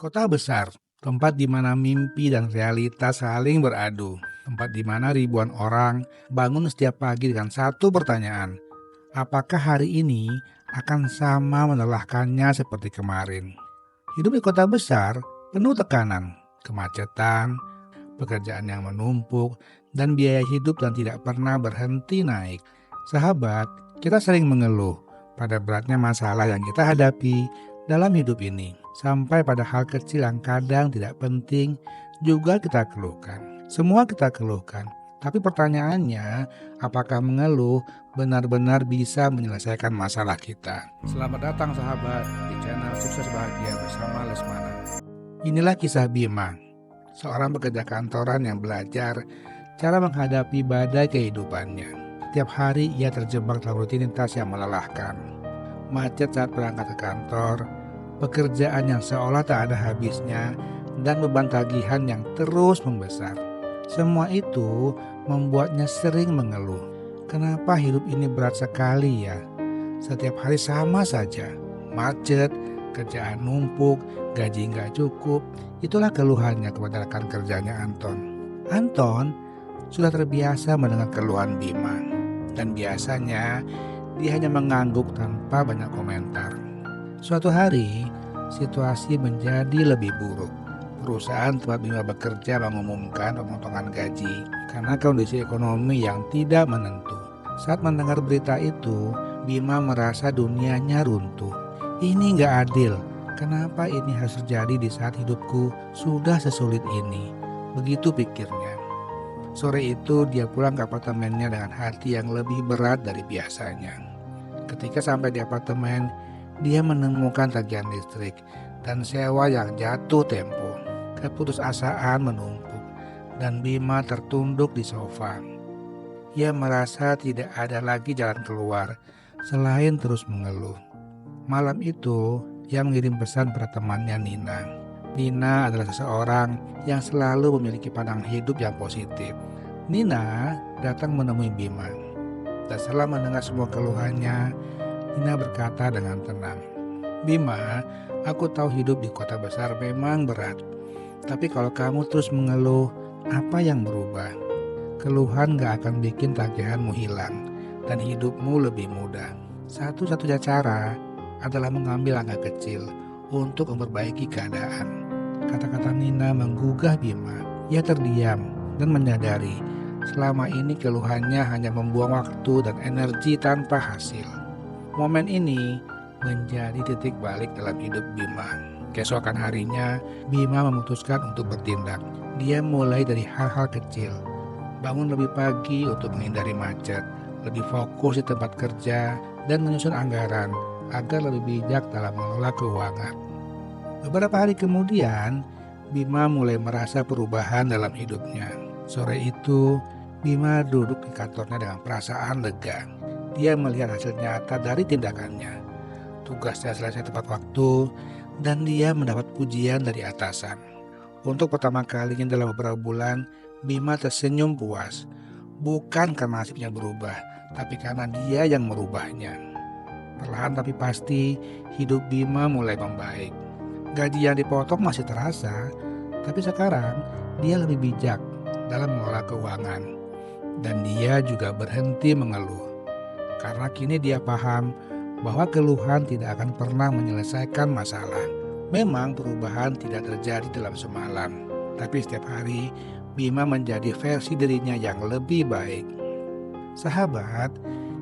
Kota besar, tempat di mana mimpi dan realitas saling beradu. Tempat di mana ribuan orang bangun setiap pagi dengan satu pertanyaan. Apakah hari ini akan sama melelahkannya seperti kemarin? Hidup di kota besar penuh tekanan, kemacetan, pekerjaan yang menumpuk, dan biaya hidup yang tidak pernah berhenti naik. Sahabat, kita sering mengeluh pada beratnya masalah yang kita hadapi dalam hidup ini, sampai pada hal kecil yang kadang tidak penting juga kita keluhkan. Semua kita keluhkan, tapi pertanyaannya, apakah mengeluh benar-benar bisa menyelesaikan masalah kita? Selamat datang sahabat di channel Sukses Bahagia bersama Lesmana. Inilah kisah Bima, seorang pekerja kantoran yang belajar cara menghadapi badai kehidupannya. Setiap hari ia terjebak dalam rutinitas yang melelahkan. Macet saat berangkat ke kantor, pekerjaan yang seolah tak ada habisnya, dan beban tagihan yang terus membesar. Semua itu membuatnya sering mengeluh. Kenapa hidup ini berat sekali ya? Setiap hari sama saja. Macet, kerjaan numpuk, gaji nggak cukup. Itulah keluhannya kepada rekan kerjanya Anton. Anton sudah terbiasa mendengar keluhan Bima. Dan biasanya dia hanya mengangguk tanpa banyak komentar. Suatu hari, situasi menjadi lebih buruk. Perusahaan tempat Bima bekerja mengumumkan pemotongan gaji karena kondisi ekonomi yang tidak menentu. Saat mendengar berita itu, Bima merasa dunianya runtuh. Ini nggak adil. Kenapa ini harus terjadi di saat hidupku sudah sesulit ini? Begitu pikirnya. Sore itu dia pulang ke apartemennya dengan hati yang lebih berat dari biasanya. Ketika sampai di apartemen, dia menemukan tagihan listrik dan sewa yang jatuh tempo. Keputusasaan menumpuk dan Bima tertunduk di sofa. Ia merasa tidak ada lagi jalan keluar selain terus mengeluh. Malam itu, ia mengirim pesan pada temannya Nina. Nina adalah seseorang yang selalu memiliki pandangan hidup yang positif. Nina datang menemui Bima. Dan setelah mendengar semua keluhannya, Nina berkata dengan tenang, "Bima, aku tahu hidup di kota besar memang berat. Tapi kalau kamu terus mengeluh, apa yang berubah? Keluhan gak akan bikin tagihanmu hilang dan hidupmu lebih mudah. Satu-satunya cara adalah mengambil langkah kecil untuk memperbaiki keadaan." Kata-kata Nina menggugah Bima. Ia terdiam dan menyadari selama ini keluhannya hanya membuang waktu dan energi tanpa hasil. Momen ini menjadi titik balik dalam hidup Bima. Keesokan harinya, Bima memutuskan untuk bertindak. Dia mulai dari hal-hal kecil. Bangun lebih pagi untuk menghindari macet, lebih fokus di tempat kerja, dan menyusun anggaran agar lebih bijak dalam mengelola keuangan. Beberapa hari kemudian, Bima mulai merasa perubahan dalam hidupnya. Sore itu, Bima duduk di kantornya dengan perasaan lega. Dia melihat hasil nyata dari tindakannya. Tugasnya selesai tepat waktu, dan dia mendapat pujian dari atasan. Untuk pertama kalinya dalam beberapa bulan, Bima tersenyum puas. Bukan karena nasibnya berubah, tapi karena dia yang merubahnya. Perlahan tapi pasti, hidup Bima mulai membaik. Gaji yang dipotong masih terasa, tapi sekarang dia lebih bijak dalam mengelola keuangan. Dan dia juga berhenti mengeluh. Karena kini dia paham bahwa keluhan tidak akan pernah menyelesaikan masalah. Memang perubahan tidak terjadi dalam semalam, tapi setiap hari Bima menjadi versi dirinya yang lebih baik. Sahabat,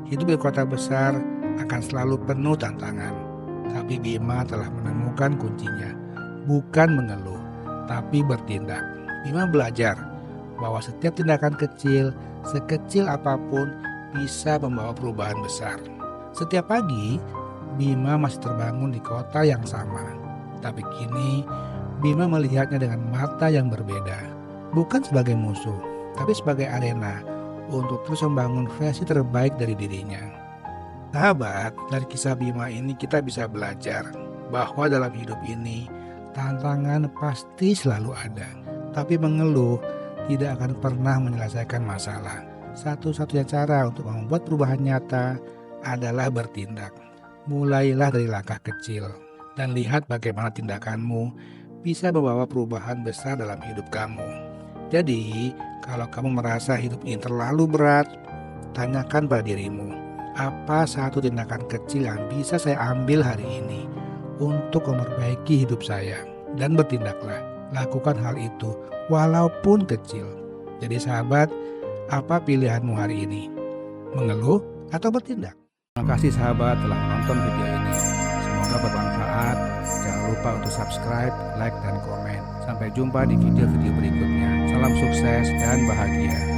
hidup di kota besar akan selalu penuh tantangan. Tapi Bima telah menemukan kuncinya, bukan mengeluh, tapi bertindak. Bima belajar bahwa setiap tindakan kecil, sekecil apapun, bisa membawa perubahan besar. Setiap pagi, Bima masih terbangun di kota yang sama. Tapi kini, Bima melihatnya dengan mata yang berbeda. Bukan sebagai musuh, tapi sebagai arena untuk terus membangun versi terbaik dari dirinya. Sahabat, dari kisah Bima ini kita bisa belajar bahwa dalam hidup ini tantangan pasti selalu ada. Tapi mengeluh tidak akan pernah menyelesaikan masalah. Satu-satunya cara untuk membuat perubahan nyata adalah bertindak. Mulailah dari langkah kecil dan lihat bagaimana tindakanmu bisa membawa perubahan besar dalam hidup kamu. Jadi, kalau kamu merasa hidup ini terlalu berat, tanyakan pada dirimu, apa satu tindakan kecil yang bisa saya ambil hari ini untuk memperbaiki hidup saya? Dan bertindaklah, lakukan hal itu walaupun kecil. Jadi sahabat, apa pilihanmu hari ini? Mengeluh atau bertindak? Terima kasih sahabat telah menonton video ini. Semoga bermanfaat. Jangan lupa untuk subscribe, like, dan komen. Sampai jumpa di video-video berikutnya. Salam sukses dan bahagia.